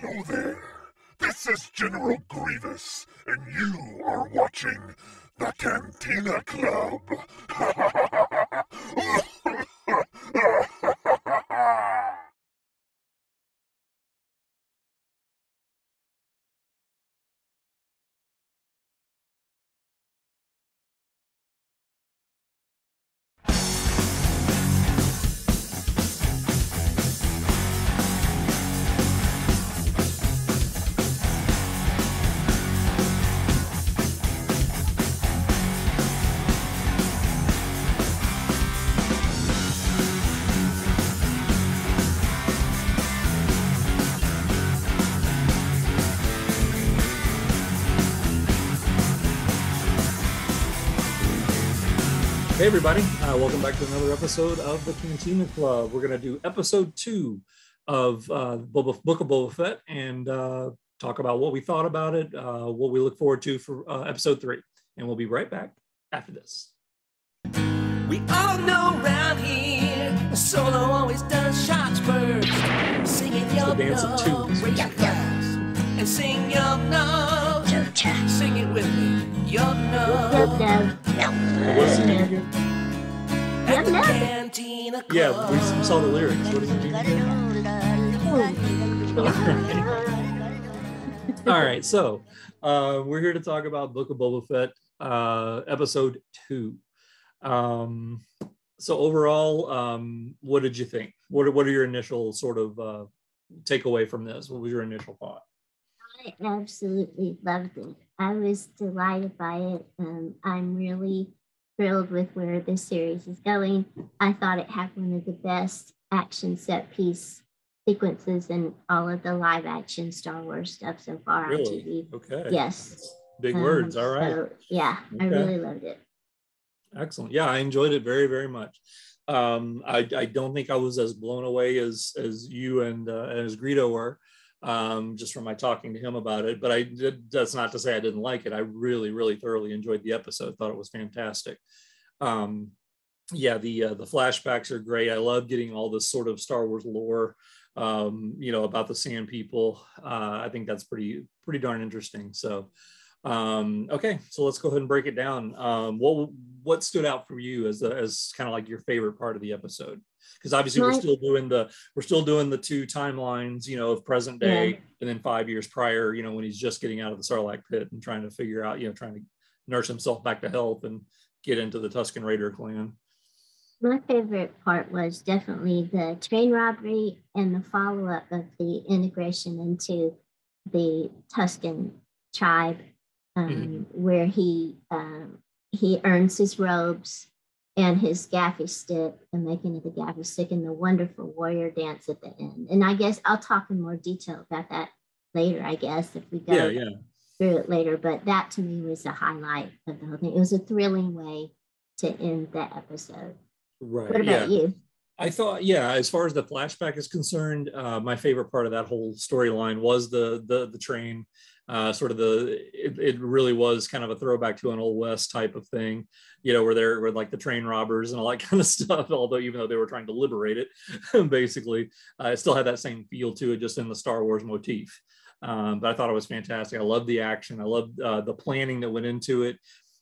Hello there. This is General Grievous, and you are watching the Cantina Club. Hey everybody, welcome back to another episode of the Cantina Club. We're going to do episode 2 of Book of Boba Fett and talk about what we thought about it, what we look forward to for episode 3. And we'll be right back after this. We all know around here, Solo always does shots first. Singing your note, raise your glass, and sing your note. Sing it with me, your note. Cantina Club. Yeah, we saw the lyrics. What does it mean? All right, so we're here to talk about Book of Boba Fett, episode 2. So overall, what did you think? What are your initial sort of takeaway from this? What was your initial thought? I absolutely loved it. I was delighted by it. I'm really thrilled with where this series is going. I thought it had one of the best action set piece sequences in all of the live action Star Wars stuff so far on TV. Okay. Yes. Big words. All right. So, yeah, okay. I really loved it. Excellent. Yeah, I enjoyed it very, very much. I don't think I was as blown away as you and as Greedo were, just from my talking to him about it. But that's not to say I didn't like it. I really, really thoroughly enjoyed the episode. Thought it was fantastic. Yeah, the flashbacks are great. I love getting all this sort of Star Wars lore, about the Sand People. I think that's pretty darn interesting. So, okay, so let's go ahead and break it down. What stood out for you as kind of like your favorite part of the episode? Because obviously we're still doing the 2 timelines, of present day and then 5 years prior, when he's just getting out of the Sarlacc pit and trying to figure out, trying to nurse himself back to health and get into the Tusken Raider clan. My favorite part was definitely the train robbery and the follow-up of the integration into the Tusken tribe, where he earns his robes and his gaffy stick, the making of the gaffy stick, and the wonderful warrior dance at the end. And I guess I'll talk in more detail about that later, I guess, if we go through it later. But that to me was a highlight of the whole thing. It was a thrilling way to end that episode. Right. What about you? I thought, as far as the flashback is concerned, my favorite part of that whole storyline was the train. It really was kind of a throwback to an Old West type of thing, where there were like the train robbers and all that kind of stuff. Although even though they were trying to liberate it, basically, it still had that same feel to it, just in the Star Wars motif. But I thought it was fantastic. I loved the action. I loved the planning that went into it.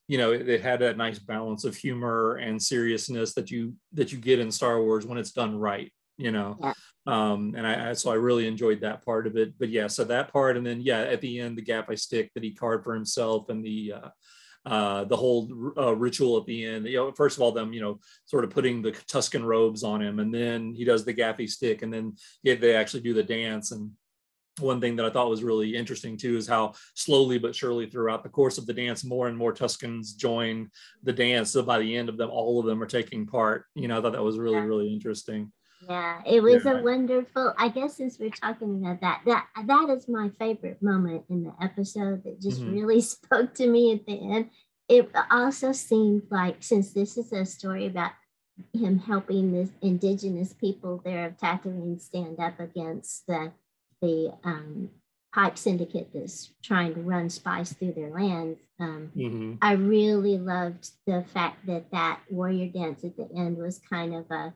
It had that nice balance of humor and seriousness that you get in Star Wars when it's done right. So I really enjoyed that part of it. But so that part, and then at the end, the gaffy stick that he carved for himself, and the whole ritual at the end. First of all, them sort of putting the Tusken robes on him, and then he does the gaffy stick, and then they actually do the dance. And one thing that I thought was really interesting too is how slowly but surely throughout the course of the dance, more and more Tuskens join the dance. So by the end of them, all of them are taking part. I thought that was really, really interesting. Yeah, it was a wonderful, I guess since we're talking about that is my favorite moment in the episode that just really spoke to me at the end. It also seemed like, since this is a story about him helping the indigenous people there of Tatooine stand up against the Pipe Syndicate that's trying to run spice through their lands. I really loved the fact that warrior dance at the end was kind of a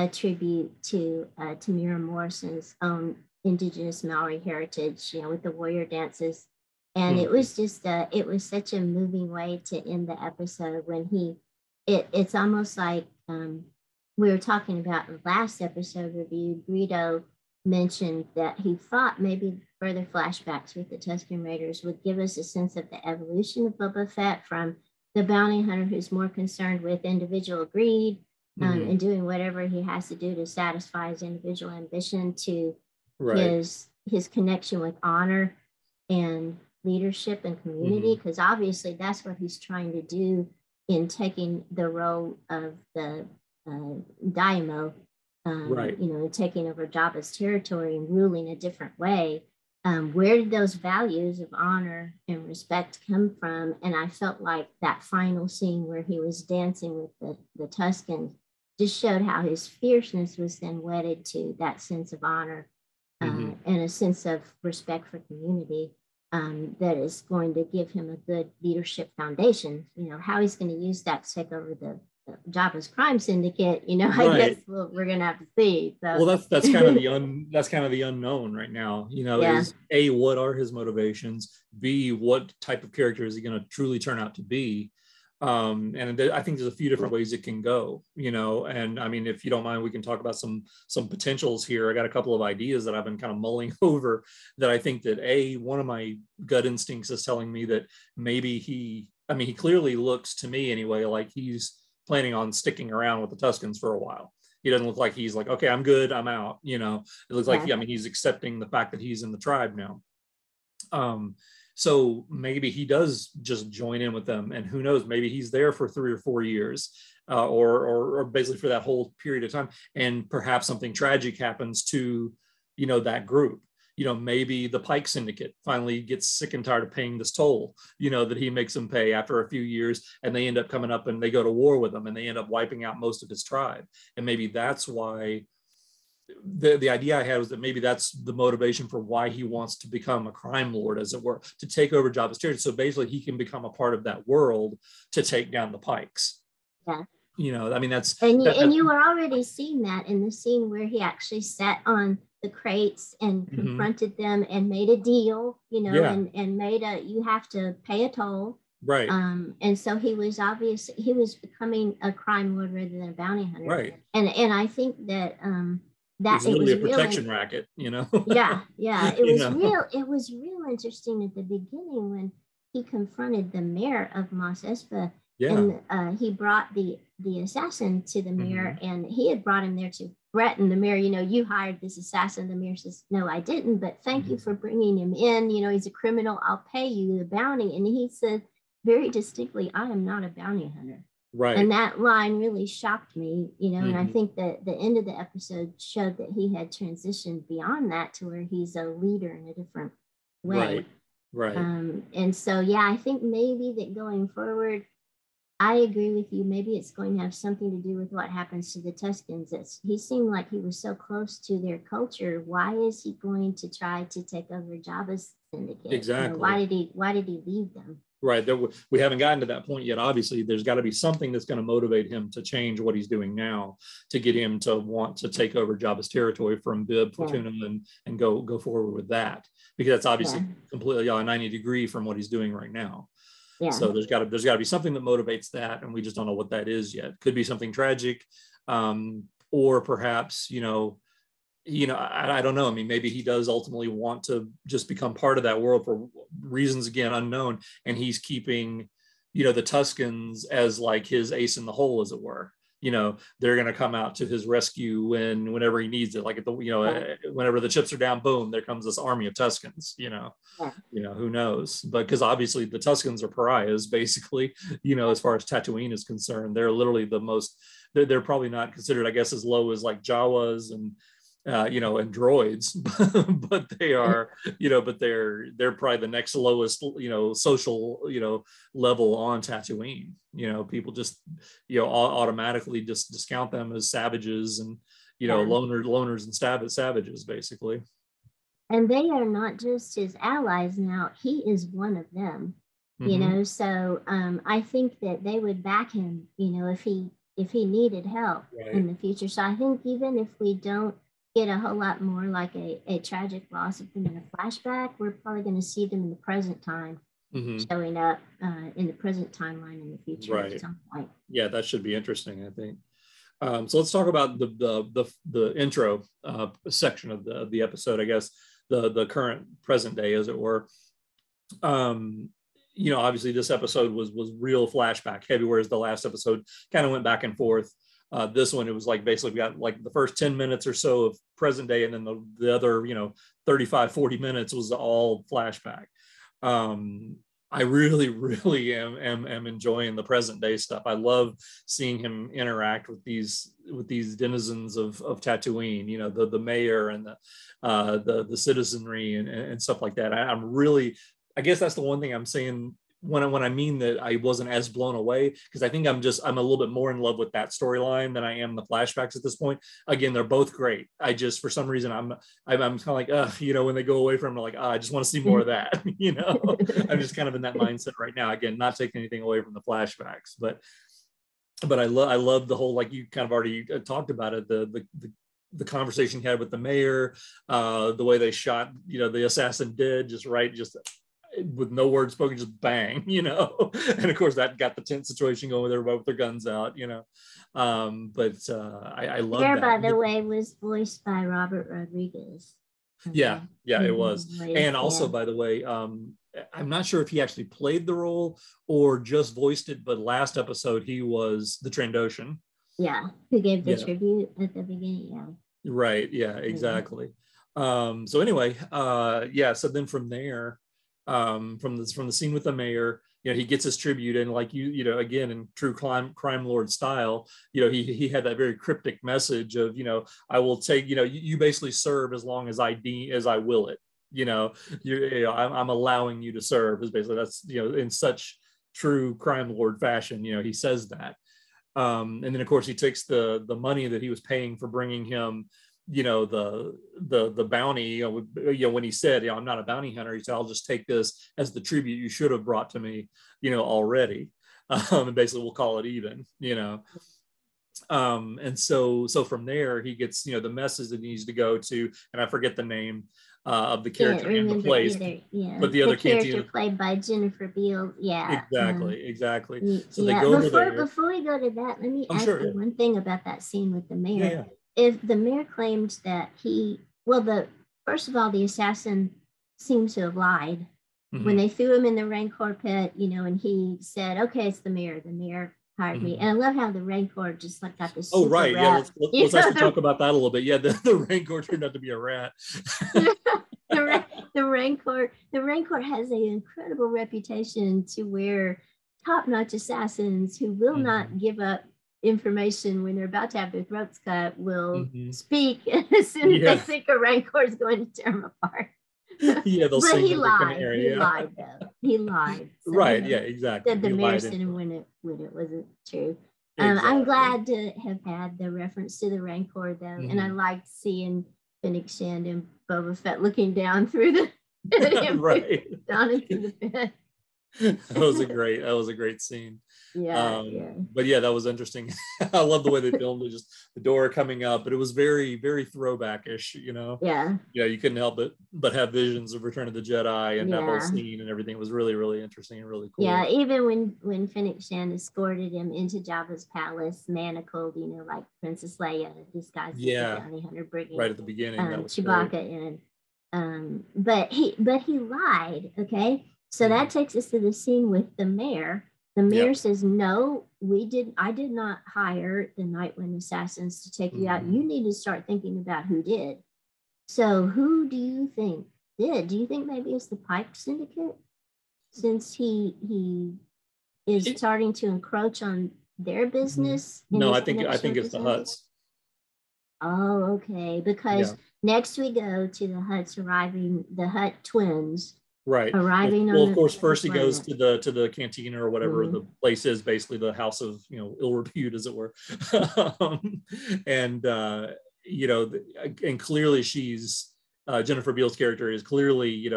tribute to Tamira Morrison's own indigenous Maori heritage, with the warrior dances. And it was just it was such a moving way to end the episode when it's almost like we were talking about the last episode review. Greedo mentioned that he thought maybe further flashbacks with the Tusken Raiders would give us a sense of the evolution of Boba Fett from the bounty hunter who's more concerned with individual greed and doing whatever he has to do to satisfy his individual ambition to his connection with honor and leadership and community, because obviously that's what he's trying to do in taking the role of the daimyo, taking over Jabba's territory and ruling a different way. Where did those values of honor and respect come from? And I felt like that final scene where he was dancing with the Tuskens just showed how his fierceness was then wedded to that sense of honor and a sense of respect for community that is going to give him a good leadership foundation. How he's going to use that to take over the Jabba's crime syndicate, I guess we're gonna have to see. So. Well, that's kind of the unknown right now. Is A, what are his motivations? B, what type of character is he going to truly turn out to be? And I think there's a few different ways it can go. And I mean, if you don't mind, we can talk about some potentials here. I got a couple of ideas that I've been kind of mulling over that I think that one of my gut instincts is telling me that maybe he clearly looks to me anyway like he's planning on sticking around with the Tuskens for a while. He doesn't look like he's like, okay, I'm good, I'm out. It looks like he's accepting the fact that he's in the tribe now. So maybe he does just join in with them, and who knows, maybe he's there for 3 or 4 years, or basically for that whole period of time, and perhaps something tragic happens to that group. Maybe the Pike Syndicate finally gets sick and tired of paying this toll, that he makes them pay after a few years, and they end up coming up and they go to war with him, and they end up wiping out most of his tribe. And maybe that's why the idea I had was that maybe that's the motivation for why he wants to become a crime lord, as it were, to take over Jabba's territory. So basically he can become a part of that world to take down the Pikes. Yeah. That's... And you were already seeing that in the scene where he actually sat on the crates and confronted them and made a deal, and made you have to pay a toll. Right. And so he was becoming a crime lord rather than a bounty hunter. Right. And I think that that it was a protection racket, Yeah. It was real interesting at the beginning when he confronted the mayor of Mos Espa. Yeah. And he brought the assassin to the mayor, and he had brought him there to threaten the mayor. You hired this assassin. The mayor says, no, I didn't, but thank you for bringing him in. He's a criminal. I'll pay you the bounty. And he said very distinctly, I am not a bounty hunter. Right. And that line really shocked me, and I think that the end of the episode showed that he had transitioned beyond that to where he's a leader in a different way. Right. And so, I think maybe that going forward, I agree with you. Maybe it's going to have something to do with what happens to the Tuskens. He seemed like he was so close to their culture. Why is he going to try to take over Jabba's syndicate? Exactly. Why did he leave them? Right. We haven't gotten to that point yet. Obviously, there's got to be something that's going to motivate him to change what he's doing now to get him to want to take over Jabba's territory from Bib Fortuna and go forward with that, because that's obviously completely a 90-degree from what he's doing right now. Yeah. So there's got to be something that motivates that, and we just don't know what that is yet. Could be something tragic, or perhaps I don't know. I mean, maybe he does ultimately want to just become part of that world for reasons, again, unknown. And he's keeping, the Tuskens as like his ace in the hole, as it were. They're going to come out to his rescue whenever he needs it. Like whenever the chips are down, boom, there comes this army of Tuskens, who knows? But because obviously the Tuskens are pariahs, basically, as far as Tatooine is concerned. They're literally they're probably not considered, I guess, as low as like Jawas and droids, but they are, but they're probably the next lowest, social, level on Tatooine. People just, automatically just discount them as savages and, loners and savages, basically. And they are not just his allies now. He is one of them, so I think that they would back him, if he needed help in the future. So I think even if we don't get a whole lot more like a tragic loss of them in a flashback. We're probably going to see them in the present time, showing up in the present timeline in the future at some point. Yeah, that should be interesting, I think. So let's talk about the intro section of the episode, I guess, the current present day, as it were. Obviously this episode was real flashback heavy, whereas the last episode kind of went back and forth. This one, it was like basically we got like the first 10 minutes or so of present day, and then the other 35-40 minutes was all flashback. I really am enjoying the present day stuff. I love seeing him interact with these denizens of Tatooine, the mayor and the citizenry and stuff like that. I guess that's the one thing I'm saying when I mean that I wasn't as blown away, because I think I'm a little bit more in love with that storyline than I am the flashbacks at this point. Again, they're both great. I just, for some reason, I'm kind of like, when they go away from it, I'm like, I just want to see more of that. I'm just kind of in that mindset right now. Again, not taking anything away from the flashbacks, but I love the whole, like you kind of already talked about it, the conversation he had with the mayor, the way they shot, the assassin dead, just with no words spoken, just bang, and of course that got the tense situation going with everybody with their guns out, I love that. By the way, was voiced by Robert Rodriguez. Yeah, it was. And also, by the way, I'm not sure if he actually played the role or just voiced it, but last episode he was the Trandoshan. Yeah, who gave the tribute at the beginning. Yeah. Right. Yeah. Exactly. So anyway, so then from there. From the scene with the mayor, he gets his tribute, and like again in true crime lord style, he had that very cryptic message of I will take, you basically serve as long as I will it, I'm allowing you to serve, is basically, that's in such true crime lord fashion, he says that, and then of course he takes the money that he was paying for bringing him the bounty, when he said, I'm not a bounty hunter, he said, I'll just take this as the tribute you should have brought to me, already, and basically we'll call it even, and so from there he gets the message that he needs to go to, and I forget the name of the character in the place, but the other character played by Jennifer Beals. Exactly. So they go over there. Before we go to that, let me ask you one thing about that scene with the mayor. If the mayor claims that first of all, the assassin seems to have lied when they threw him in the Rancor pit, and he said, okay, it's the mayor hired me. And I love how the Rancor just like got this. Let's actually talk about that a little bit. The Rancor turned out to be a rat. the Rancor has an incredible reputation to where top-notch assassins who will not give up information when they're about to have their throats cut will speak as soon as they think a Rancor is going to tear them apart. They'll but he lied. He lied though. He lied. So, right. Exactly. The mayor said when it wasn't true. I'm glad to have had the reference to the Rancor though, and I liked seeing Fennec Shand and Boba Fett looking down through the down into the pit. That was a great scene. But that was interesting. I love the way they filmed it, just the door coming up, but it was very, very throwback-ish, you couldn't help but have visions of Return of the Jedi and that whole scene and everything. It was really, really interesting and really cool. Even when Fennec Shand escorted him into Jabba's palace, manacled, like Princess Leia disguised as the bounty hunter, bringing right at the beginning that was Chewbacca great. In. But he lied. Okay, so that takes us to the scene with the mayor. The mayor says, no, I did not hire the Nightwing assassins to take you out. You need to start thinking about who did. So who do you think did? Do you think maybe it's the Pike Syndicate? Since he is starting to encroach on their business? No, I think it's the Hutts. Oh, okay. Because next we go to the Hutts arriving, the Hutt twins. Right. Arriving of course, first he goes to the cantina or whatever the place is, basically the house of ill repute, as it were, and clearly she's Jennifer Beals' character is clearly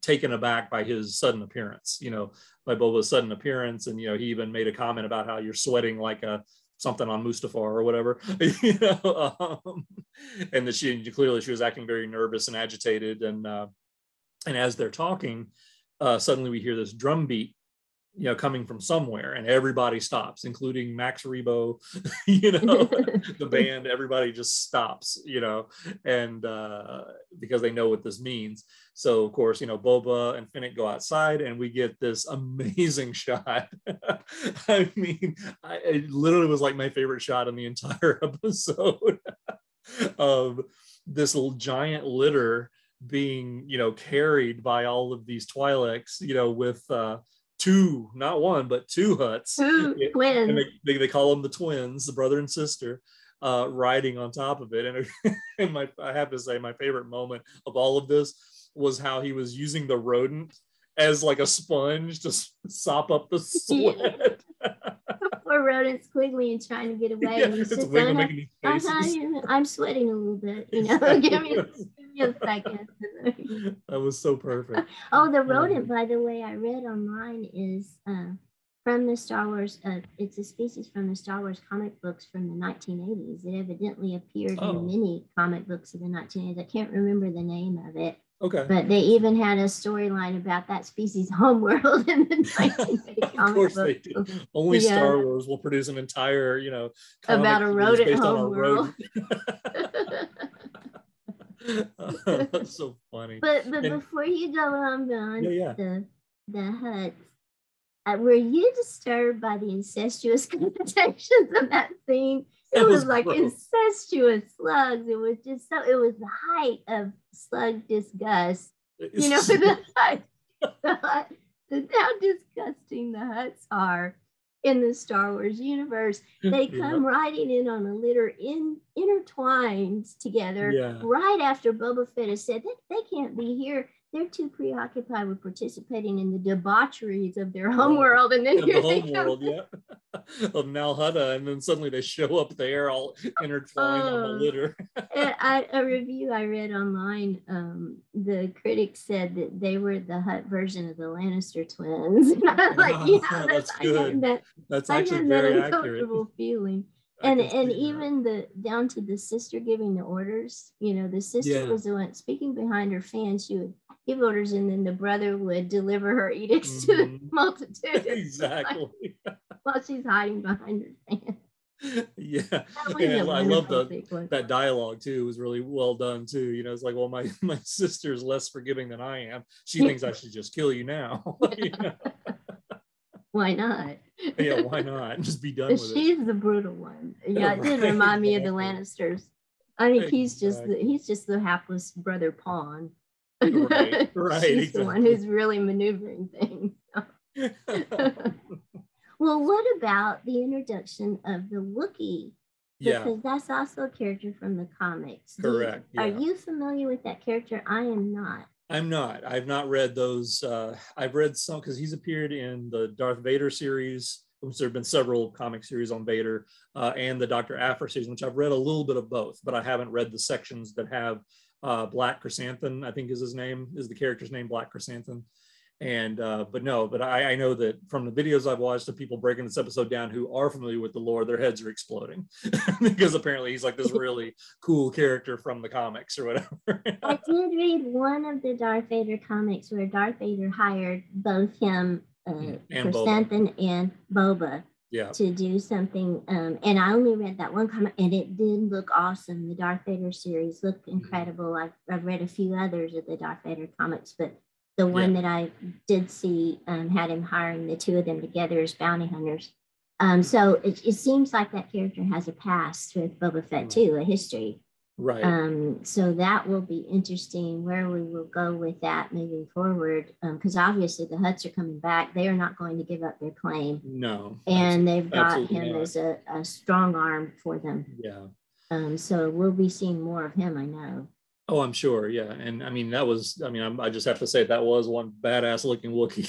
taken aback by his sudden appearance, by Boba's sudden appearance, and he even made a comment about how you're sweating like a something on Mustafar or whatever, you know, and that she was acting very nervous and agitated. And as they're talking, suddenly we hear this drum beat, you know, coming from somewhere, and everybody stops, including Max Rebo, you know, the band, everybody just stops, you know, and because they know what this means. So of course, you know, Boba and Fennec go outside, and we get this amazing shot. I mean, it literally was like my favorite shot in the entire episode of this little giant litter being, you know, carried by all of these Twi'leks, you know, with two, not one, but two Hutts. Twins. And they call them the twins, the brother and sister, riding on top of it. And I have to say, my favorite moment of all of this was how he was using the rodent as like a sponge to sop up the sweat. Poor rodent squiggly and trying to get away. Yeah, And he's it's just wiggling, making these faces. I'm sweating a little bit, you know. give me a second. That was so perfect. Oh, the rodent, by the way, I read online is from the Star Wars. It's a species from the Star Wars comic books from the 1980s. It evidently appeared in many comic books of the 1980s. I can't remember the name of it. Okay. But they even had a storyline about that species' homeworld in the 1980 comic Of course book. they do. Only Star Wars will produce an entire, you know, about a rodent based on a homeworld. rodent. That's so funny. But before you go on beyond the Hutts, were you disturbed by the incestuous connotations of that scene? It was like gross. Incestuous slugs. It was just so. It was the height of slug disgust. You know, how disgusting the Hutts are in the Star Wars universe. They come riding in on a litter intertwined together right after Boba Fett has said that they can't be here. They're too preoccupied with participating in the debaucheries of their homeworld. And then the homeworld, of Nal Hutta, and then suddenly they show up there all intertwined on the litter. A review I read online, the critics said that they were the Hutt version of the Lannister twins. And I was like, that's good. That's actually very accurate. Uncomfortable feeling. And even down to the sister giving the orders, you know, the sister was the one speaking behind her fan. She would give orders, and then the brother would deliver her edicts to the multitude. Exactly. While she's hiding behind her fan. Yeah. I love that dialogue too. It was really well done too. You know, it's like, well, my sister's less forgiving than I am. She thinks I should just kill you now. You know? Why not? Yeah, why not? Just be done with it. She's the brutal one. Yeah, it did remind me of the Lannisters. I think he's just the hapless brother pawn. Right. She's the one who's really maneuvering things. Well, what about the introduction of the Wookiee? Because that's also a character from the comics. Correct. Are you familiar with that character? I am not. I'm not. I've not read those. I've read some because he's appeared in the Darth Vader series. There have been several comic series on Vader and the Dr. Aphra series, which I've read a little bit of both, but I haven't read the sections that have Black Chrysanthemum, I think is the character's name, Black Chrysanthemum. And but I know that from the videos I've watched of people breaking this episode down who are familiar with the lore, their heads are exploding because apparently he's like this really cool character from the comics or whatever. I did read one of the Darth Vader comics where Darth Vader hired both him, Chrysanthemum and Boba to do something. And I only read that one comic, and it did look awesome. The Darth Vader series looked incredible. I've read a few others of the Darth Vader comics, but the one that I did see had him hiring the two of them together as bounty hunters. So it seems like that character has a past with Boba Fett too, a history. Right. So that will be interesting where we will go with that moving forward. Because obviously the Hutts are coming back. They are not going to give up their claim. No. And they've got him as a strong arm for them. Yeah. So we'll be seeing more of him, I know. Oh, I'm sure. Yeah. And I mean, I just have to say that was one badass looking Wookiee.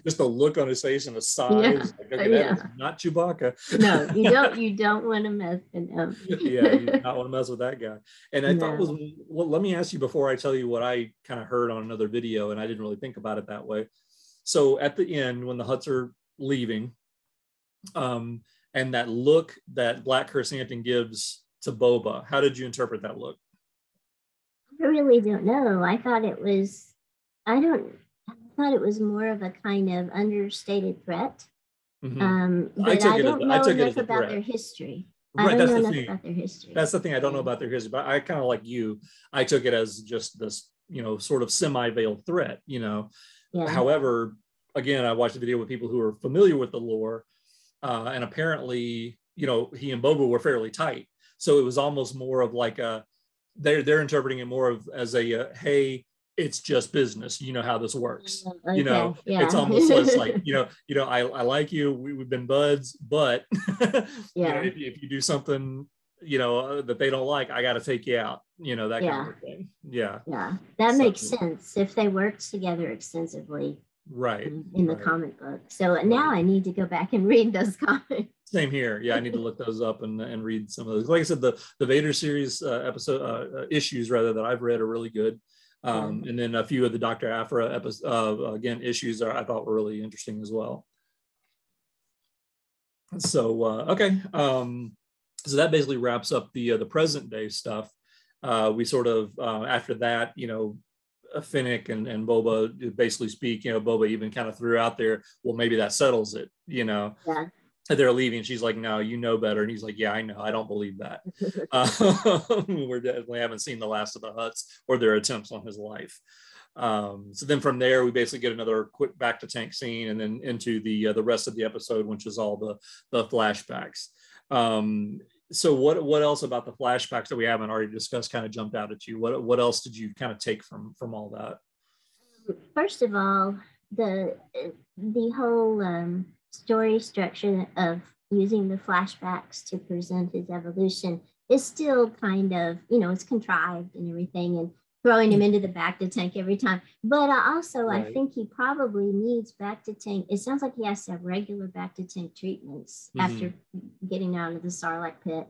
Just the look on his face and the size. That is not Chewbacca. No, you don't want to mess with him. Yeah, you do not want to mess with that guy. And I thought let me ask you before I tell you what I kind of heard on another video, and I didn't really think about it that way. So at the end, when the Hutts are leaving, and that look that Black Chrysanthemum gives to Boba. How did you interpret that look? I really don't know. I thought it was more of a kind of understated threat. But I don't know enough about their history. Right, I don't know enough about their history. That's the thing. I don't know about their history, but I kind of like you. I took it as just this, sort of semi-veiled threat, Yeah. However, again, I watched a video with people who are familiar with the lore, and apparently, he and Boba were fairly tight. So it was almost more of like they're interpreting it more of as a hey, it's just business. You know how this works. Okay. It's almost less like I like you. We've been buds, but if you do something that they don't like, I got to take you out. That kind of thing. Yeah. That makes sense if they worked together extensively. Right. In the comic book. So now I need to go back and read those comics. Same here. Yeah, I need to look those up and read some of those. Like I said, the Vader series issues rather that I've read are really good. And then a few of the Dr. Aphra issues I thought were really interesting as well. So okay, so that basically wraps up the present day stuff. We sort of after that, Finnick and Boba basically speak. Boba even kind of threw out there, well, maybe that settles it. They're leaving. She's like, no, you know better. And he's like, yeah, I know. I don't believe that. We definitely haven't seen the last of the Hutts or their attempts on his life. So then from there, we basically get another quick back to tank scene and then into the rest of the episode, which is all the flashbacks. So what else about the flashbacks that we haven't already discussed kind of jumped out at you? What else did you kind of take from all that? First of all, the whole story structure of using the flashbacks to present his evolution is still kind of, it's contrived and everything, and throwing him into the back to tank every time. But I think he probably needs back to tank. It sounds like he has to have regular back to tank treatments after getting out of the Sarlacc pit.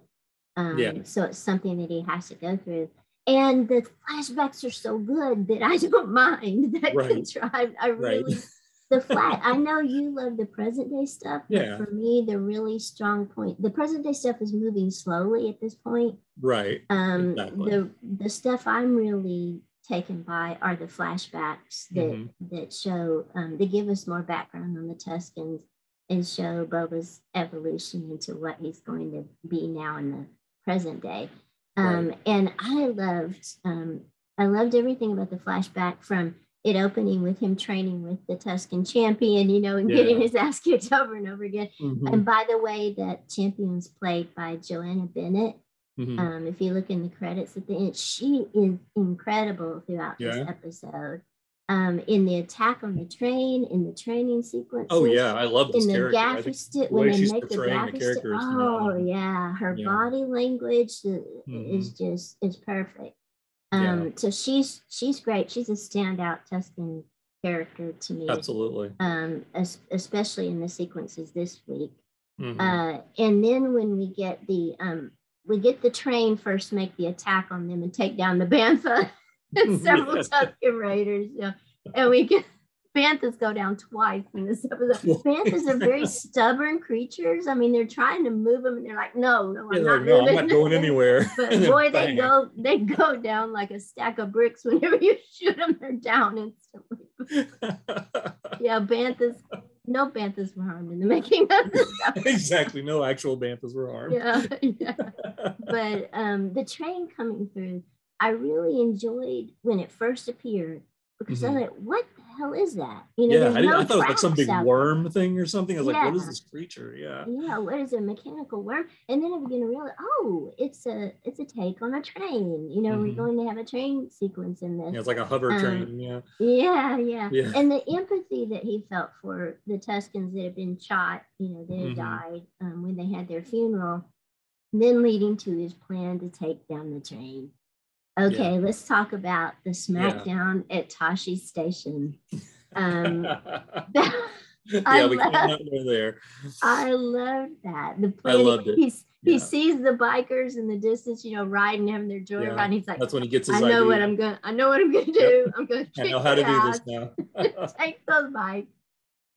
So it's something that he has to go through. And the flashbacks are so good that I don't mind that contrived. I really, I know you love the present day stuff, but for me, the really strong point, the present day stuff is moving slowly at this point. Right. Exactly. The stuff I'm really taken by are the flashbacks that show, they give us more background on the Tuskens and show Boba's evolution into what he's going to be now in the present day. And I loved everything about the flashback, from it opening with him training with the Tusken champion, and getting his ass kicked over and over again. And by the way, that champion's played by Joanna Bennett. If you look in the credits at the end, she is incredible throughout this episode. In the attack on the train, in the training sequence. Oh yeah, I love this character. In the gaffy stick, when they make the gaffy stick. Oh yeah, her body language is perfect. So she's great. She's a standout Tusken character to me. Absolutely. Especially in the sequences this week. And then when we get the train first make the attack on them and take down the Bantha and several Tusken Raiders, and we get Banthas go down twice in this episode. Banthas are very stubborn creatures. I mean, they're trying to move them, and they're like, no, I'm not moving. I'm not going anywhere. But boy, they go down like a stack of bricks. Whenever you shoot them, they're down instantly. Banthas. No Banthas were harmed in the making of this episode. Exactly, no actual Banthas were harmed. But the train coming through, I really enjoyed when it first appeared, because I was like, what the hell is that? I thought it was like some big worm thing or something. I was like, what is this creature? What is a mechanical worm? And then I began to realize, it's a take on a train. We're going to have a train sequence in this. It's like a hover train. Yeah. And the empathy that he felt for the Tuskens that had been shot, that had died when they had their funeral, then leading to his plan to take down the train. Okay, let's talk about the smackdown at Tashi's station. We cannot go there. I loved that. I loved it. He sees the bikers in the distance, riding, having their joy ride. He's like, that's when he gets his I know what I'm gonna do. I'm gonna I know how to do this now. Take those bikes.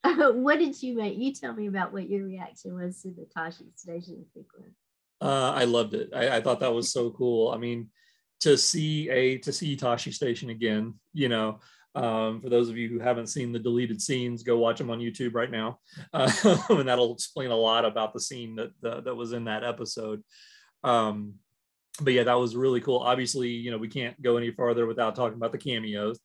What did you make? You tell me about what your reaction was to the Tashi Station sequence. I loved it. I thought that was so cool. I mean, to see Tashi Station again, for those of you who haven't seen the deleted scenes, go watch them on YouTube right now, and that'll explain a lot about the scene that was in that episode. But yeah, that was really cool. Obviously, we can't go any farther without talking about the cameos,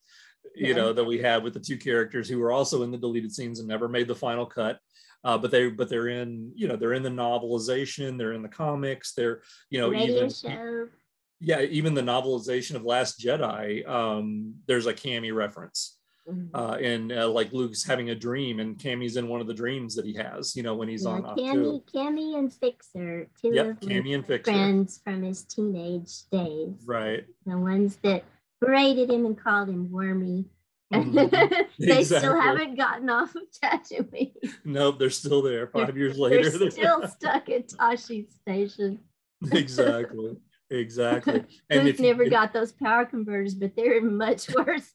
that we had with the two characters who were also in the deleted scenes and never made the final cut. But they're in, they're in the novelization, they're in the comics, they're, radio show. Yeah, even the novelization of Last Jedi, there's a Cammy reference. And like Luke's having a dream, and Cammy's in one of the dreams that he has, when he's on Cammy and Fixer, two of my friends from his teenage days. Right. The ones that berated him and called him Wormy. They still haven't gotten off of Tatooine. Nope, they're still there 5 years later. They're still stuck at Tashi Station. Exactly. And Luke never got those power converters, but they're in much worse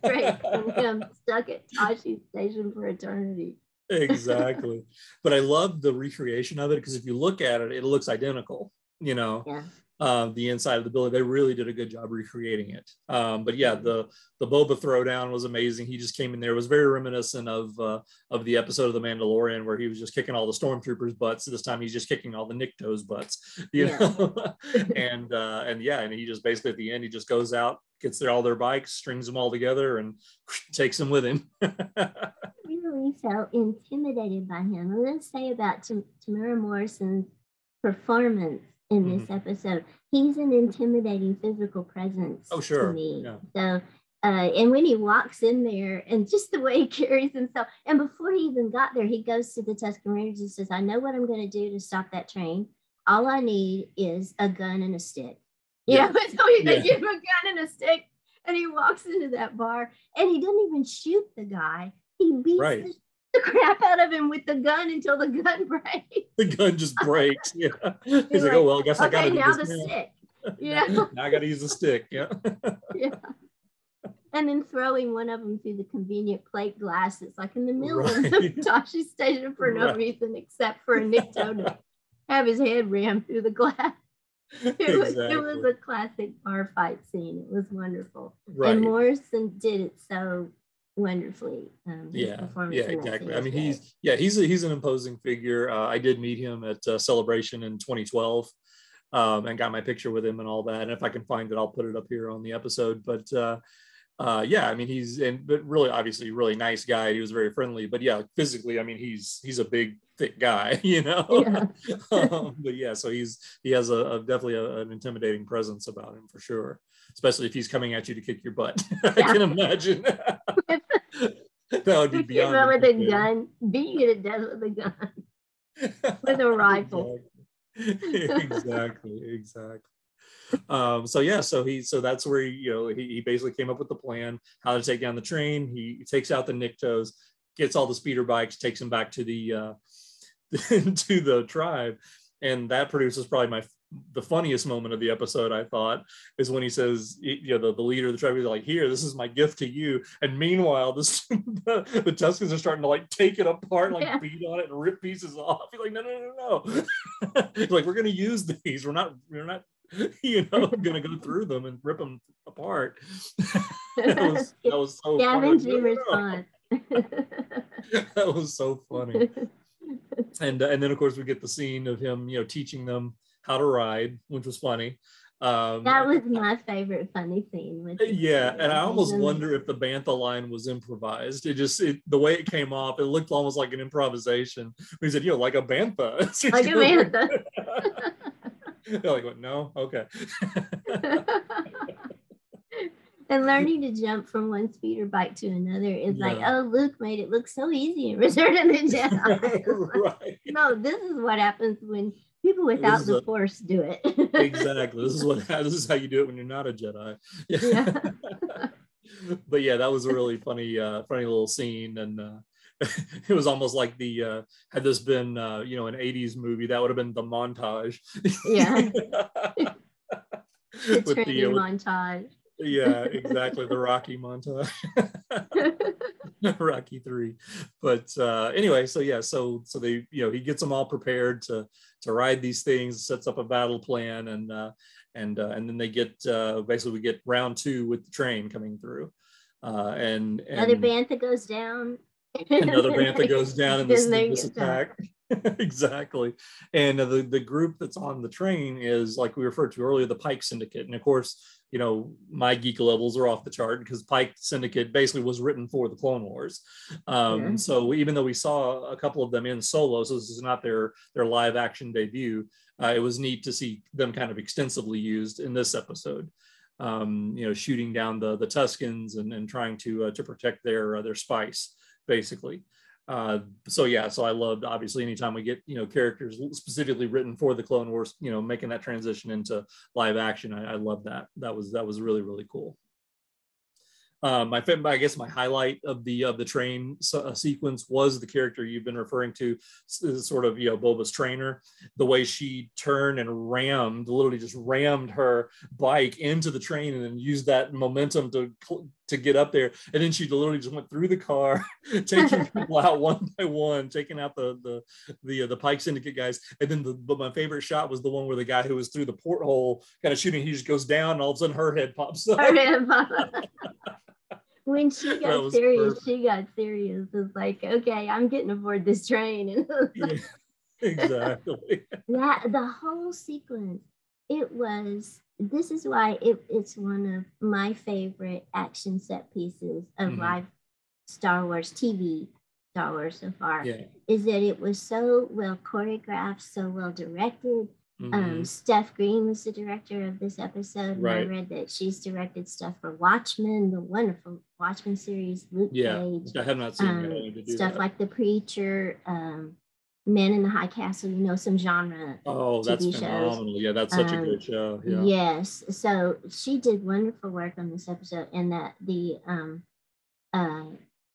shape than him, stuck at Tashi Station for eternity. Exactly. But I love the recreation of it, because if you look at it, it looks identical, the inside of the building. They really did a good job recreating it. But yeah, the Boba throwdown was amazing. He just came in there. It was very reminiscent of the episode of The Mandalorian, where he was just kicking all the stormtroopers' butts. This time he's just kicking all the Nikto's butts, know? and he just basically at the end, he just goes out, gets all their bikes, strings them all together, and takes them with him. I really felt intimidated by him. I'm going to say about Tamara Morrison's performance in this episode. He's an intimidating physical presence to me. Yeah. So, and when he walks in there, and just the way he carries himself, and before he even got there, he goes to the Tusken Raiders and says, "I know what I'm going to do to stop that train. All I need is a gun and a stick." So they give him a gun and a stick, and he walks into that bar, and he doesn't even shoot the guy. He beats the crap out of him with the gun until the gun breaks. The gun just breaks. Yeah. He's like, "Oh well, I guess I gotta now the stick." Now I gotta use the stick. Yeah. And then throwing one of them through the convenient plate glass that's like in the middle of the Tashi Station for no reason except for a Nikto to have his head rammed through the glass. It was a classic bar fight scene. It was wonderful. And Morrison did it so wonderfully. Exactly. I mean, he's an imposing figure. I did meet him at Celebration in 2012, and got my picture with him and all that. And if I can find it, I'll put it up here on the episode. But I mean, but really, obviously, really nice guy. He was very friendly. But yeah, physically, I mean, he's a big, thick guy, but so he has definitely an intimidating presence about him for sure, especially if he's coming at you to kick your butt. I can imagine. That would be beyond with a gun, beating you to death with a gun, with a rifle. Exactly. So that's where he basically came up with the plan how to take down the train. He takes out the Niktos, gets all the speeder bikes, takes them back to the to the tribe, and that produces probably the funniest moment of the episode, I thought, is when he says, the leader of the tribe is like, "Here, this is my gift to you." And meanwhile, the Tuskens are starting to like take it apart, like beat on it and rip pieces off. He's like, no. He's like, "We're going to use these. We're not going to go through them and rip them apart." that was so funny. Response. That was so funny. And then of course we get the scene of him, teaching them how to ride, which was funny. That was my favorite funny scene. And I almost wonder if the Bantha line was improvised. The way it came off, it looked almost like an improvisation. He said, "Like a Bantha." Like a Bantha. They're like, "What? No? Okay." And learning to jump from one speeder bike to another is like, "Oh, Luke made it look so easy in Return of the Jedi." No, this is what happens when people without the Force do it. Exactly. This is how you do it when you're not a Jedi. But yeah, that was a really funny little scene, and it was almost like had this been an 80s movie, that would have been the montage. The training montage. Yeah, exactly. The Rocky montage. Rocky 3. But anyway, so yeah, so they, you know, he gets them all prepared to ride these things, sets up a battle plan, and then they get basically we get round 2 with the train coming through, and another bantha goes down. Another bantha goes down in this attack. Exactly. And the group that's on the train is, like we referred to earlier, the Pike Syndicate. And of course, you know, my geek levels are off the chart because Pike Syndicate basically was written for the Clone Wars. So even though we saw a couple of them in Solo, so this is not their live action debut, it was neat to see them kind of extensively used in this episode. You know, shooting down the Tuskens and trying to protect their spice, basically. So I loved, obviously, anytime we get, you know, characters specifically written for the Clone Wars, you know, making that transition into live action. I love that. That was really, really cool. I guess my highlight of the train sequence was the character you've been referring to, sort of, you know, Boba's trainer. The way she turned and literally just rammed her bike into the train and then used that momentum to get up there. And then she literally just went through the car, taking people out one by one, taking out the Pike Syndicate guys. And then but my favorite shot was the one where the guy who was through the porthole kind of shooting, he just goes down and all of a sudden her head pops up. When she got serious, perfect. She got serious. It's like, okay, I'm getting aboard this train. Yeah, exactly. The whole sequence, this is why it's one of my favorite action set pieces of live Star Wars TV, Star Wars so far, is that it was so well choreographed, so well directed. Steph Green was the director of this episode, and I read that she's directed stuff for Watchmen, the wonderful Watchmen series, Luke Cage. I have not seen stuff like The Preacher, Men in the High Castle, you know, some genre that's TV phenomenal. shows. Yeah, that's such a good show. Yeah. Yes, so she did wonderful work on this episode, and that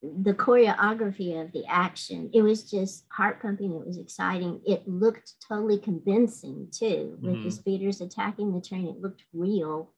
the choreography of the action, it was just heart pumping. It was exciting. It looked totally convincing too, with the speeders attacking the train. It looked real.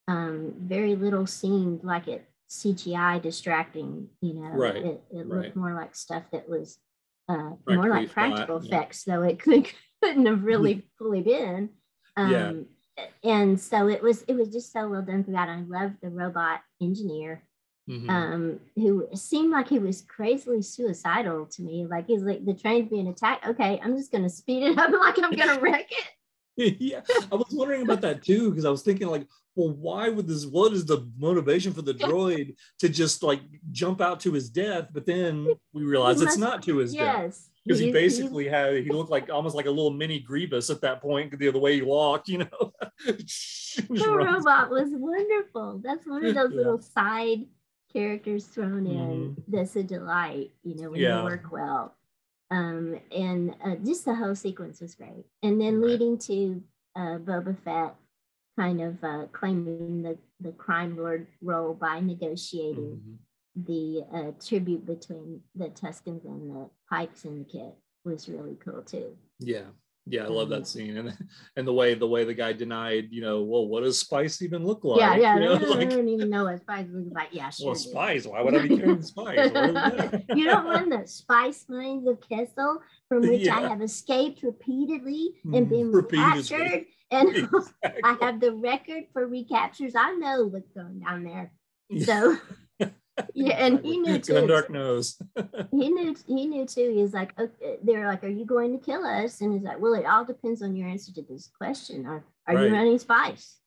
Very little seemed like it CGI distracting, you know. It looked more like stuff that was more like practical effects, though it couldn't have really fully been. And so it was just so well done throughout. I loved the robot engineer. Who seemed like he was crazily suicidal to me. Like, he's like, the train's being attacked. Okay, I'm just gonna speed it up like I'm gonna wreck it. Yeah, I was wondering about that too, because I was thinking, like, well, what is the motivation for the droid to just like jump out to his death? But then we realized it's not to his death. Because he basically he looked like almost like a little mini Grievous at that point, the way he walked, you know. The robot was wonderful. That's one of those little side characters thrown in that's a delight, you know, when they work well. And just the whole sequence was great. And then leading to Boba Fett kind of claiming the crime lord role by negotiating the tribute between the Tuskens and the Pike Syndicate was really cool too. Yeah, I love that scene, and the way the guy denied, you know, well, what does spice even look like? Yeah, you know, I don't even know what spice looks like. Yeah, sure. Well, spice. Why would I be carrying spice? You don't run the spice mines of Kessel, from which I have escaped repeatedly and been recaptured, and exactly. I have the record for recaptures. I know what's going down there. So. Yeah, and he knew too. Gundark knows. He knew too. He's like, okay, they're like, "Are you going to kill us?" And he's like, "Well, it all depends on your answer to this question. Are you running spice?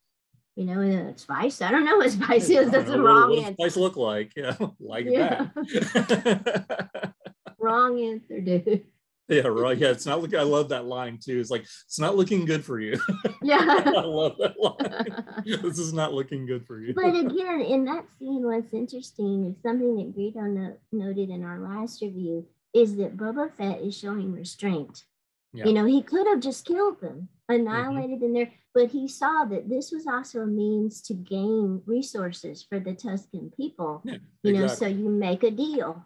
You know, spice? I don't know what spice is. That's the wrong answer. What does spice look like? Yeah, that. Wrong answer, dude. Yeah, right. Yeah, it's not looking. I love that line too. It's like, it's not looking good for you. Yeah, I love that line. This is not looking good for you. But again, in that scene, what's interesting is something that Greedo noted in our last review is that Boba Fett is showing restraint. Yeah. You know, he could have just killed them, annihilated them there, but he saw that this was also a means to gain resources for the Tusken people. Yeah, you know, so you make a deal.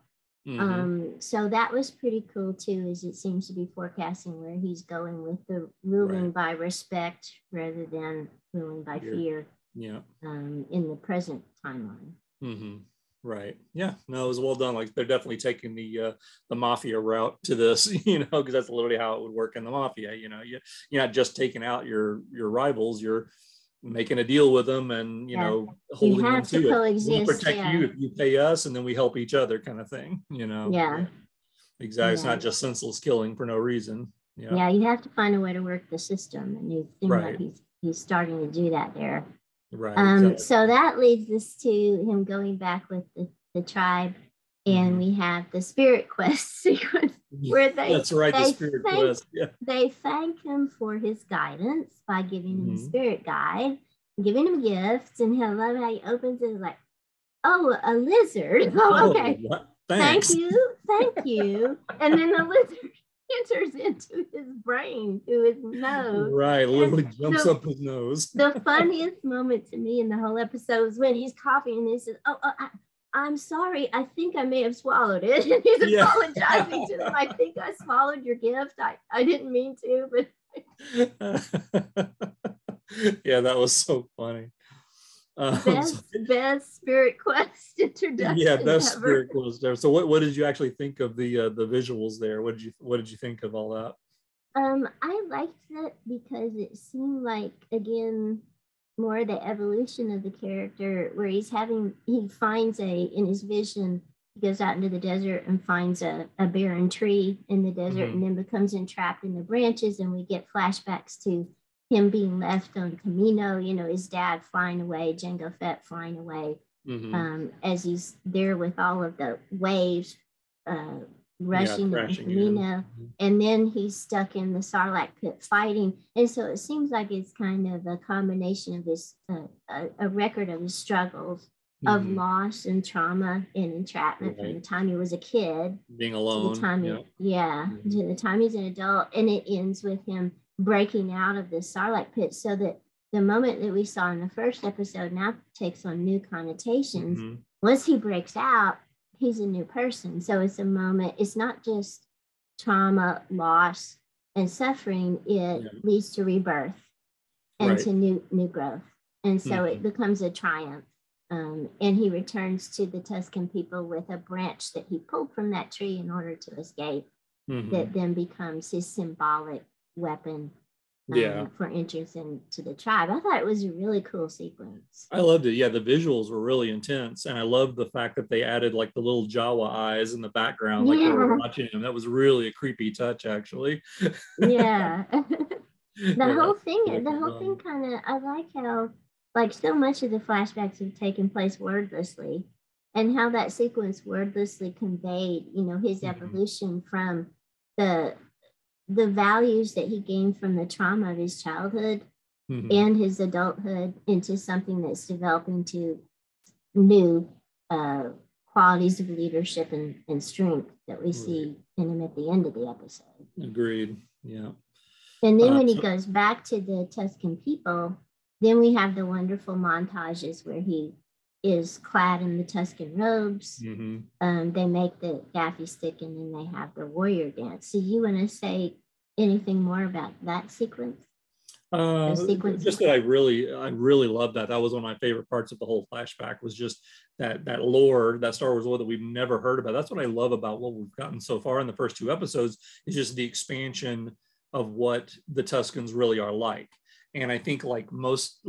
So that was pretty cool too, as it seems to be forecasting where he's going with the ruling by respect rather than ruling by fear. Yeah. In the present timeline. Right. Yeah. No, it was well done. Like they're definitely taking the mafia route to this, because that's literally how it would work in the mafia. You're not just taking out your rivals. You're making a deal with them, and holding them to it. We'll protect you if you pay us, and then we help each other, kind of thing. Yeah. Exactly. It's not just senseless killing for no reason. Yeah. You have to find a way to work the system, and you seem like he's starting to do that there. Right. Exactly. So that leads us to him going back with the tribe, and we have the spirit quest sequence where the spirit quest. Yeah. They thank him for his guidance by giving him a spirit guide, giving him gifts, and I love how he opens it like, oh, a lizard. Oh, okay. Thanks. Thank you. And then the lizard enters into his brain through his nose. Right, literally jumps up his nose. The funniest moment to me in the whole episode is when he's coughing and he says, I'm sorry, I think I may have swallowed it. And he's apologizing to them. I think I swallowed your gift. I didn't mean to, but yeah, that was so funny. Best spirit quest introduction. Yeah, best ever. Spirit quest there. So what did you actually think of the visuals there? What did you think of all that? I liked it because it seemed like, again, more the evolution of the character, where he finds in his vision, he goes out into the desert and finds a barren tree in the desert, and then becomes entrapped in the branches, and we get flashbacks to him being left on Camino, his dad flying away, Jango Fett flying away, as he's there with all of the waves rushing on Camino. And then he's stuck in the Sarlacc pit fighting. And so it seems like it's kind of a combination of this, a record of his struggles of loss and trauma and entrapment from the time he was a kid. Being alone. To the time to the time he's an adult. And it ends with him breaking out of the Sarlacc pit, so that the moment that we saw in the first episode now takes on new connotations. Once he breaks out, he's a new person. So it's a moment, it's not just trauma, loss, and suffering. It leads to rebirth and to new growth. And so it becomes a triumph. And he returns to the Tusken people with a branch that he pulled from that tree in order to escape, that then becomes his symbolic weapon for entrance into the tribe. I thought it was a really cool sequence. I loved it. Yeah, the visuals were really intense, and I loved the fact that they added like the little Jawa eyes in the background, like we were watching him. That was really a creepy touch, actually. Yeah. The whole thing kind of, I like how like so much of the flashbacks have taken place wordlessly, and how that sequence wordlessly conveyed, his evolution from the values that he gained from the trauma of his childhood and his adulthood into something that's developing to new qualities of leadership and strength that we see in him at the end of the episode. Agreed. Yeah. And then when he goes back to the Tusken people, then we have the wonderful montages where he is clad in the Tusken robes. They make the gaffy stick, and then they have the warrior dance. So you want to say anything more about that sequence? Just that I really love that. That was one of my favorite parts of the whole flashback, was just that lore, that Star Wars lore that we've never heard about. That's what I love about what we've gotten so far in the first 2 episodes, is just the expansion of what the Tuskens really are like. And I think like most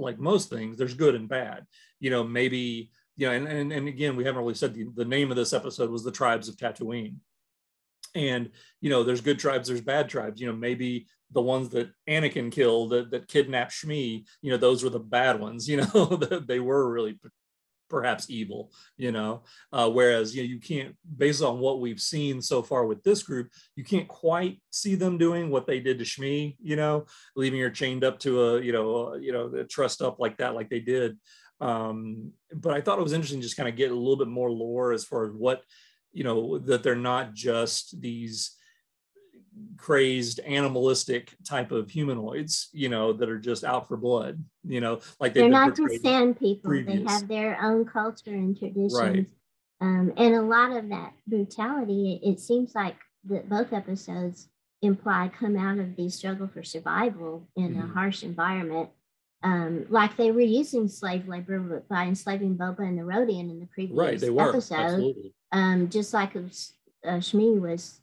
things, there's good and bad. Maybe, and again, we haven't really said the name of this episode was the Tribes of Tatooine. And, there's good tribes, there's bad tribes. Maybe the ones that Anakin killed, that kidnapped Shmi, those were the bad ones. They were really perhaps evil, whereas, you can't, based on what we've seen so far with this group, you can't quite see them doing what they did to Shmi, leaving her chained up to a trussed up like that, like they did. But I thought it was interesting just kind of get a little bit more lore as far as what, that they're not just these crazed animalistic type of humanoids, that are just out for blood, like they're not just sand people. They have their own culture and traditions. And a lot of that brutality, it seems like that both episodes imply come out of the struggle for survival in a harsh environment. like they were using slave labor by enslaving Boba and the Rodian in the previous episode. Absolutely. Just like Shmi was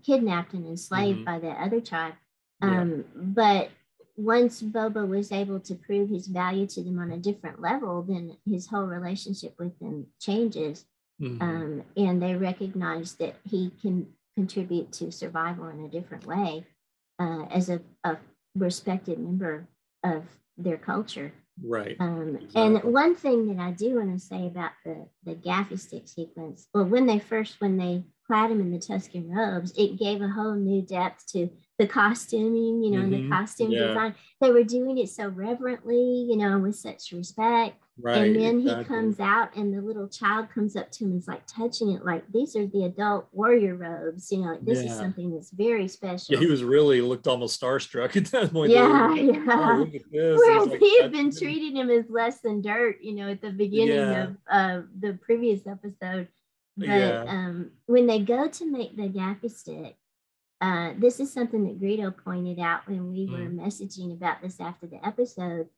kidnapped and enslaved by that other tribe. But once Boba was able to prove his value to them on a different level, then his whole relationship with them changes. And they recognize that he can contribute to survival in a different way as a respected member of their culture. Right. Exactly. And one thing that I do want to say about the gaffy stick sequence, well, when they clad him in the Tuscan robes, it gave a whole new depth to the costuming, and the costume design. They were doing it so reverently, with such respect. Right. And then he comes out and the little child comes up to him and is like touching it, like these are the adult warrior robes, this is something that's very special. Yeah, he was really looked almost starstruck at that point. Yeah. Oh, look at this. Whereas he had been treating him as less than dirt, at the beginning of the previous episode. But when they go to make the gaffy stick, this is something that Greedo pointed out when we were messaging about this after the episode.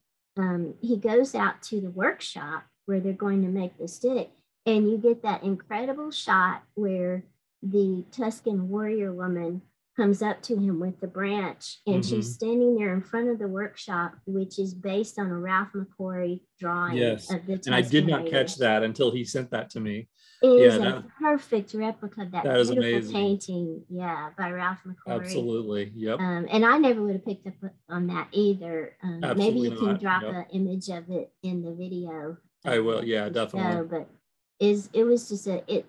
He goes out to the workshop where they're going to make the stick, and you get that incredible shot where the Tuscan warrior woman comes up to him with the branch, and she's standing there in front of the workshop, which is based on a Ralph McQuarrie drawing of the Tuscan and I did not Raiders. Catch that until he sent that to me. It is a perfect replica of that beautiful amazing painting, by Ralph McQuarrie. Absolutely, yep. And I never would have picked up on that either. Maybe you can drop an image of it in the video. I will, definitely. But it was just it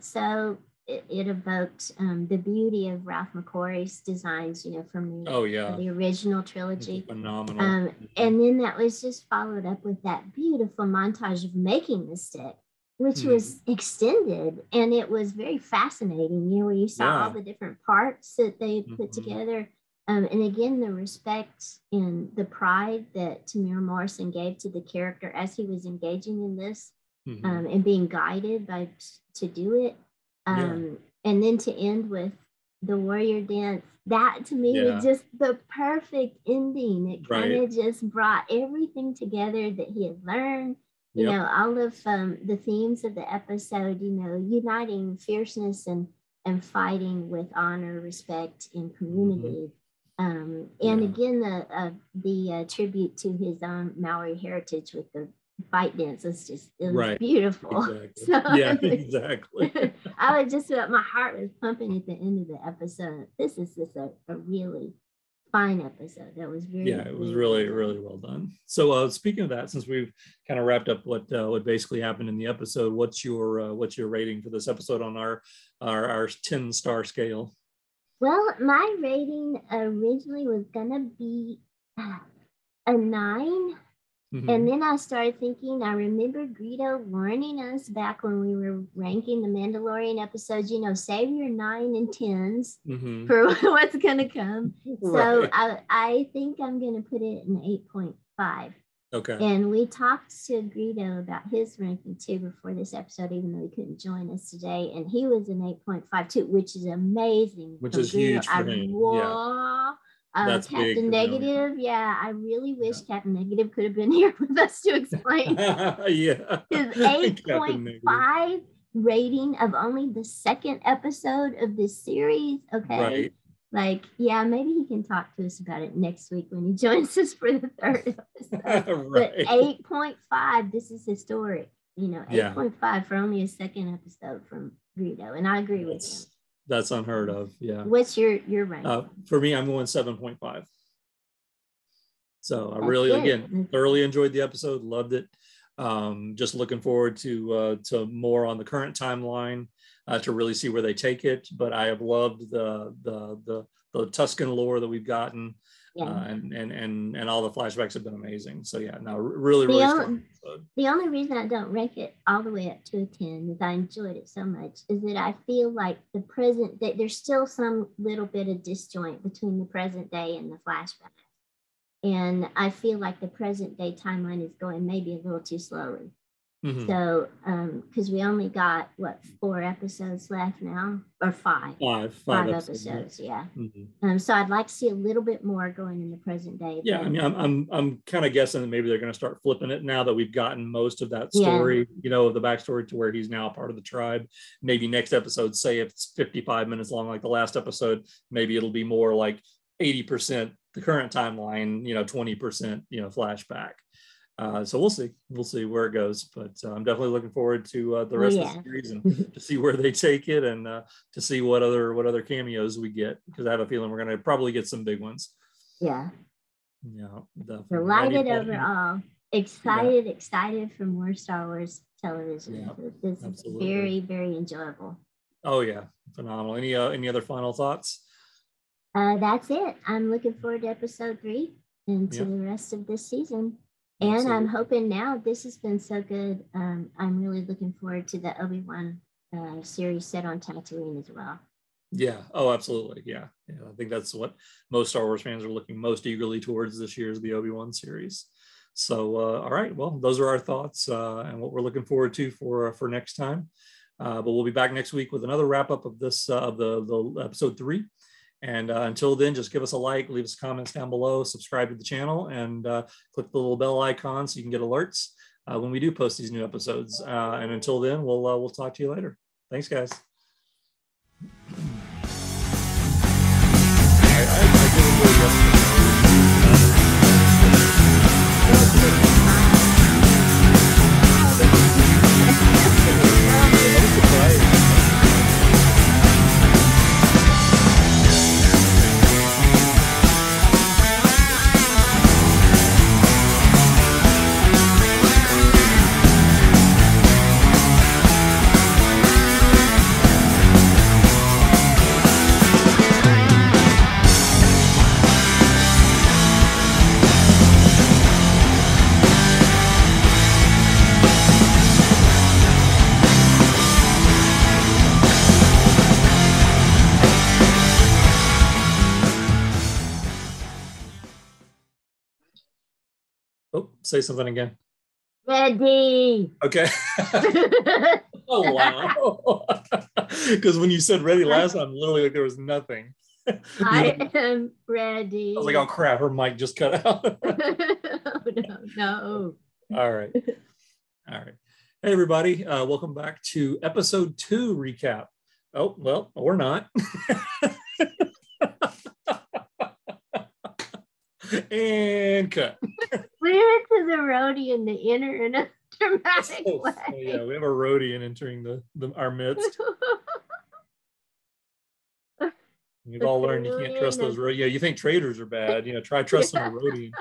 evoked the beauty of Ralph McQuarrie's designs, from the original trilogy. Phenomenal. And then that was just followed up with that beautiful montage of making the stick, which was extended, and it was very fascinating, where you saw all the different parts that they put together. And again, the respect and the pride that Tamir Morrison gave to the character as he was engaging in this and being guided to do it. And then to end with the warrior dance, that to me was just the perfect ending. It kind of just brought everything together that he had learned. All of the themes of the episode, uniting fierceness and fighting with honor, respect, and community. And again, the tribute to his own Maori heritage with the fight dance was beautiful. Exactly. Exactly. I was just my heart was pumping at the end of the episode. This is just a really fine episode. That was it was really well done. So speaking of that, since we've kind of wrapped up what basically happened in the episode, what's your rating for this episode on our 10-star scale? Well, my rating originally was gonna be a 9. And then I started thinking, I remember Greedo warning us back when we were ranking the Mandalorian episodes, save your 9 and 10s for what's going to come. So I think I'm going to put it in 8.5. Okay. And we talked to Greedo about his ranking too before this episode, even though he couldn't join us today. And he was an 8.5 too, which is amazing. Which is huge for me. That's Captain Negative. I really wish Captain Negative could have been here with us to explain. His 8.5 rating of only the second episode of this series. Okay. Right. Maybe he can talk to us about it next week when he joins us for the third episode. But 8.5, this is historic. 8.5 for only a second episode from Greedo. And I agree with him. That's unheard of. Yeah. What's your rank? For me, I'm going 7.5. So I really, again, thoroughly enjoyed the episode. Loved it. Just looking forward to more on the current timeline to really see where they take it. But I have loved the Tuscan lore that we've gotten. And all the flashbacks have been amazing. So really strong. The only reason I don't rank it all the way up to a 10 is I enjoyed it so much is that I feel like the present day, there's still some little bit of disjoint between the present day and the flashback. And I feel like the present day timeline is going maybe a little too slowly. Mhm. So, because we only got what 4 episodes left now, or 5? Five episodes, yeah. Mhm. So I'd like to see a little bit more going in the present day. Yeah, but, I mean, I'm kind of guessing that maybe they're going to start flipping it now that we've gotten most of that Yeah. story, you know, of the backstory to where he's now part of the tribe. Maybe next episode, say if it's 55 minutes long, like the last episode, maybe it'll be more like 80% the current timeline, you know, 20%, you know, flashback. So we'll see where it goes, but I'm definitely looking forward to the rest of the series and to see where they take it, and to see what other cameos we get, because I have a feeling we're going to probably get some big ones. Yeah. Yeah, definitely. Delighted overall. Excited for more Star Wars television. Yeah, This is very, very enjoyable. Oh yeah, phenomenal. Any other final thoughts? That's it. I'm looking forward to episode 3 and to the rest of this season. And Absolutely. I'm hoping now, this has been so good. I'm really looking forward to the Obi-Wan series set on Tatooine as well. Yeah. Oh, absolutely. Yeah. I think that's what most Star Wars fans are looking most eagerly towards this year's the Obi-Wan series. So, all right. Well, those are our thoughts and what we're looking forward to for next time. But we'll be back next week with another wrap up of this of the episode 3. And until then, just give us a like, leave us comments down below, subscribe to the channel, and click the little bell icon so you can get alerts when we do post these new episodes. And until then, we'll talk to you later. Thanks, guys. Oh, say something again. Ready. Okay. Oh, wow. Because when you said ready last time, literally like there was nothing. I am ready. I was like, oh crap, her mic just cut out. No. All right. Hey everybody, welcome back to episode 2 recap. Oh, well, or not. And cut. We went to the Rodian, the inner and a dramatic way. Oh, yeah, we have a Rodian entering our midst. You've all learned you can't trust those Rodian. Yeah, you think traders are bad. You know, try trusting a Rodian.